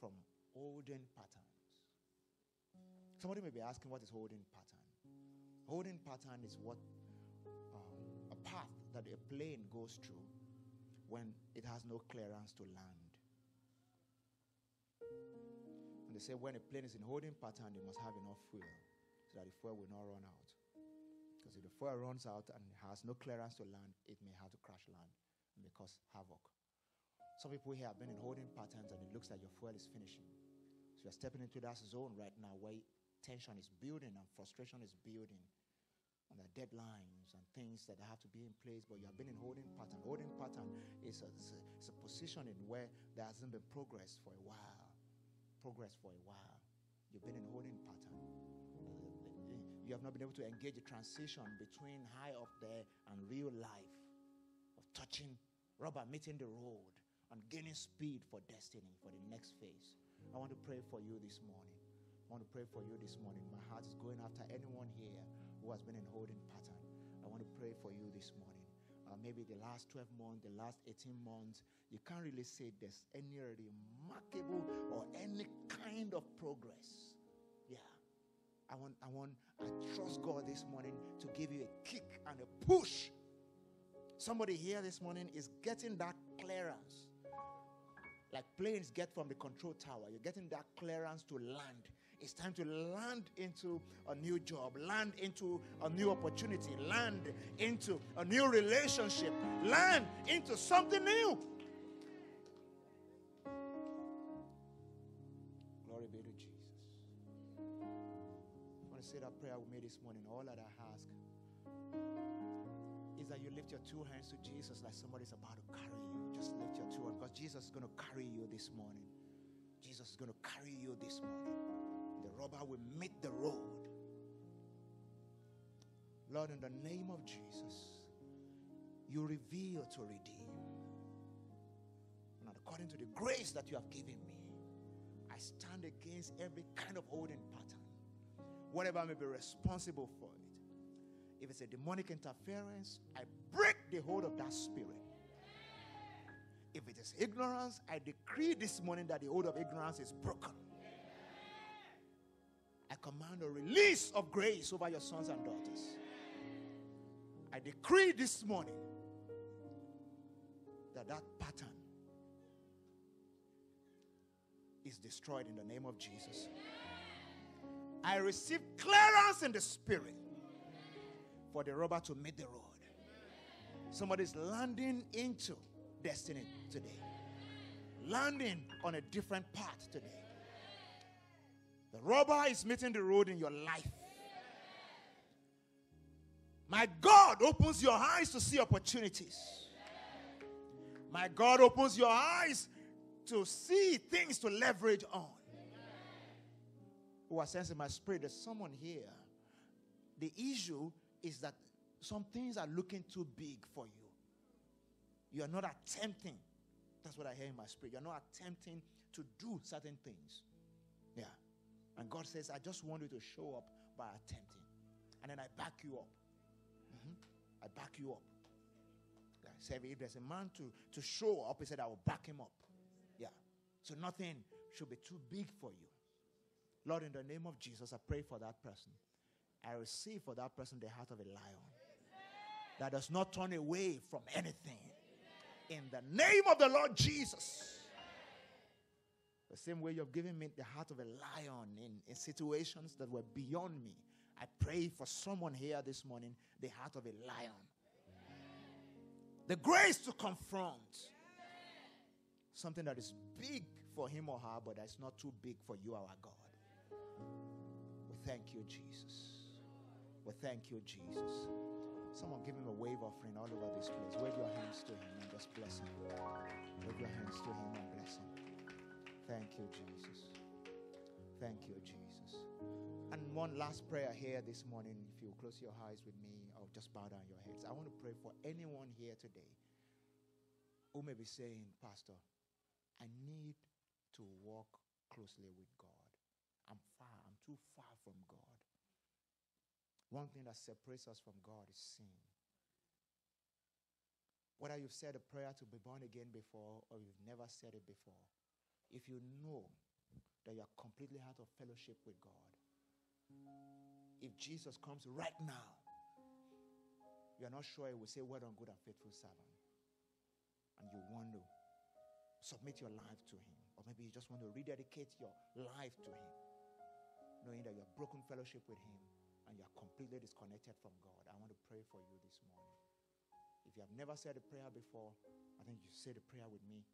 from holding patterns. Somebody may be asking, what is holding pattern? Holding pattern is what a path that a plane goes through when it has no clearance to land. And they say when a plane is in holding pattern, they must have enough fuel so that the fuel will not run out. Because if the fuel runs out and it has no clearance to land, it may have to crash land and may cause havoc. Some people here have been in holding patterns and it looks like your fuel is finishing. So you're stepping into that zone right now where tension is building and frustration is building. And there are deadlines and things that have to be in place, but you have been in holding pattern. Holding pattern is a positioning where there hasn't been progress for a while. Progress for a while. You've been in holding pattern. You have not been able to engage the transition between high up there and real life of touching rubber, meeting the road, and gaining speed for destiny, for the next phase. I want to pray for you this morning. I want to pray for you this morning. My heart is going after anyone here who has been in holding pattern. I want to pray for you this morning. Maybe the last 12 months, the last 18 months, you can't really say there's any remarkable or any kind of progress. Yeah. I trust God this morning to give you a kick and a push. Somebody here this morning is getting that clearance. Like planes get from the control tower. You're getting that clearance to land. It's time to land into a new job, land into a new opportunity, land into a new relationship, land into something new. Glory be to Jesus. I want to say that prayer we made this morning. All that I ask is that you lift your two hands to Jesus like somebody's about to carry you. Just lift your two hands because Jesus is going to carry you this morning. Jesus is going to carry you this morning. The rubber will meet the road. Lord, in the name of Jesus, you reveal to redeem. And according to the grace that you have given me, I stand against every kind of holding pattern. Whatever may be responsible for it. If it's a demonic interference, I break the hold of that spirit. If it is ignorance, I decree this morning that the hold of ignorance is broken. I command a release of grace over your sons and daughters. I decree this morning that pattern is destroyed in the name of Jesus. I receive clearance in the spirit for the rubber to meet the road. Somebody's landing into destiny today. Landing on a different path today. The rubber is meeting the road in your life. My God opens your eyes to see opportunities. My God opens your eyes to see things to leverage on. Who I sense in my spirit, there's someone here. The issue is that some things are looking too big for you. You are not attempting. That's what I hear in my spirit. You're not attempting to do certain things. Yeah. And God says, I just want you to show up by attempting. And then I back you up. I back you up. Yeah. So if there's a man to show up, he said, I will back him up. Yeah. So nothing should be too big for you. Lord, in the name of Jesus, I pray for that person. I receive for that person the heart of a lion that does not turn away from anything. In the name of the Lord Jesus. The same way you've given me the heart of a lion in situations that were beyond me. I pray for someone here this morning, the heart of a lion. The grace to confront something that is big for him or her, but that's not too big for you, our God. We thank you, Jesus. We thank you, Jesus. Someone give him a wave offering all over this place. Wave your hands to him and just bless him. Wave your hands to him and bless him. Thank you, Jesus. Thank you, Jesus. And one last prayer here this morning. If you close your eyes with me or just bow down your heads. I want to pray for anyone here today who may be saying, Pastor, I need to walk closely with God. I'm too far from God. One thing that separates us from God is sin. Whether you've said a prayer to be born again before or you've never said it before, if you know that you're completely out of fellowship with God, if Jesus comes right now, you're not sure he will say, well done, good and faithful servant. And you want to submit your life to him. Or maybe you just want to rededicate your life to him, knowing that you're broken fellowship with him and you're completely disconnected from God. I want to pray for you this morning. If you have never said a prayer before, I think you say the prayer with me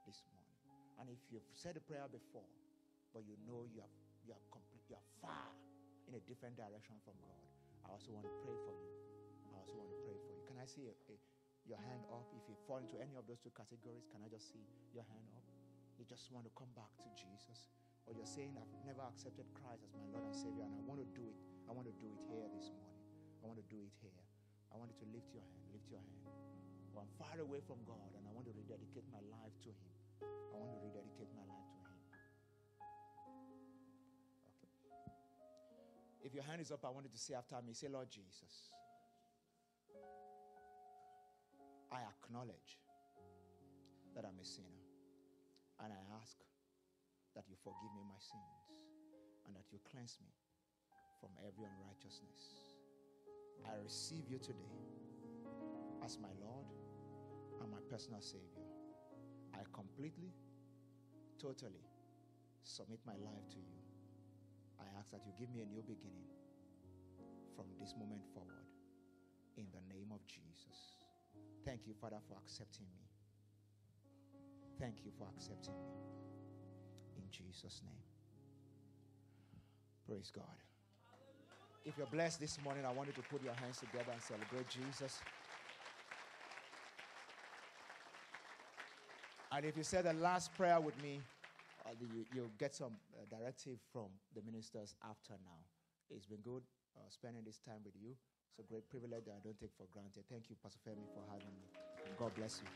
this morning. And if you've said a prayer before, but you know you are far in a different direction from God, I also want to pray for you. Can I see your hand up? If you fall into any of those two categories, can I just see your hand up? You just want to come back to Jesus. Or you're saying, I've never accepted Christ as my Lord and Savior, and I want to do it. I want to do it here this morning. I want to do it here. I want you to lift your hand. Lift your hand. Well, I'm far away from God, and I want to rededicate my life to him. I want to rededicate my life to him. Okay. If your hand is up, I want you to say after me, say, Lord Jesus, I acknowledge that I'm a sinner. And I ask that you forgive me my sins and that you cleanse me from every unrighteousness. I receive you today as my Lord and my personal Savior. I completely, totally submit my life to you. I ask that you give me a new beginning from this moment forward in the name of Jesus. Thank you, Father, for accepting me. Thank you for accepting me. In Jesus' name. Praise God. If you're blessed this morning, I want you to put your hands together and celebrate Jesus. And if you say the last prayer with me, you'll get some directive from the ministers after now. It's been good spending this time with you. It's a great privilege that I don't take for granted. Thank you, Pastor Femi, for having me. God bless you.